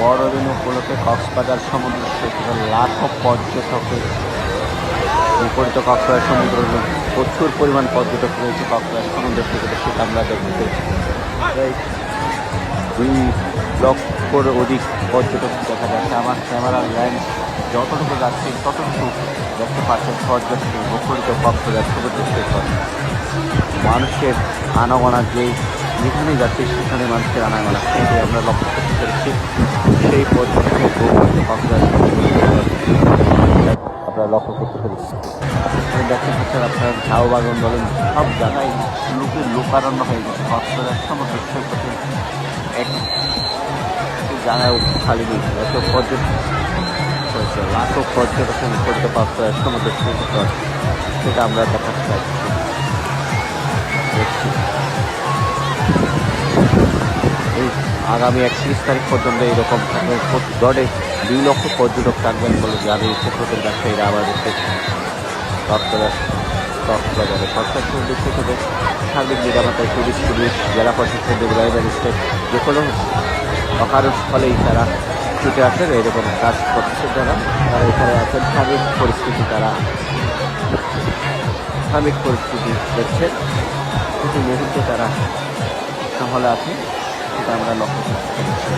বড়দিন উপলক্ষে কক্সবাজার সমুদ্র সৈকতে লাখো পর্যটকের বিপরীত কক্সবাজার সমুদ্র প্রচুর পরিমাণ পর্যটক রয়েছে কক্সবাজার সমুদ্র সৈকতে, সেটা আমরা দেখতে প্রায় 2 লক্ষর অধিক পর্যটক দেখা যাচ্ছে। আমার ক্যামেরার লেন্স যতটুকু যাচ্ছে ততটুকু দেখতে পাচ্ছেন পর্যটক বিপরীত কক্সবাজার সমুদ্র সৈকত। মানুষের আনাগোনা যেখানে যাচ্ছে সেখানে মানুষের আনাগোনা, সেটাই আমরা লক্ষ্য করতে পেরেছি। সেই পর্যটকের কক্সবাজার আপনারা লক্ষ্য করতে পেরেছি। দেখতে পাচ্ছেন আপনার ঝাউ বাগান বলেন, সব জায়গায় লোকারণ্য হয়ে গেছে। কক্সবাজার সমুদ্র সৈকতে এক জায়গায় খালি নেই, এত পর্যটক হয়েছে, লাখো পর্যটকের বিপরীত কক্সবাজার সমুদ্র সৈকত, সেটা আমরা দেখাতে চাচ্ছি। এই আগামী 31 তারিখ পর্যন্ত এইরকম থাকবে। গড়ে 2 লক্ষ পর্যটক থাকবেন বলে জানিয়েছে হোটেল ব্যবসায়ীরা আমাদেরকে। কক্সবাজারে সরকার থেকে সার্বিক নিরাপত্তায় পুলিশ জেলা প্রশাসন ম্যাজিস্ট্রেট যে কোনো অকারণ ফলেই তারা ছুটে আসেন, এরকম কাজ করছে যারা এখানে আছেন। সার্বিক পরিস্থিতি দেখছেন, প্রতি মুহূর্তে তারা সামলে আছে, সেটা আমরা লক্ষ্য করতে পারছি।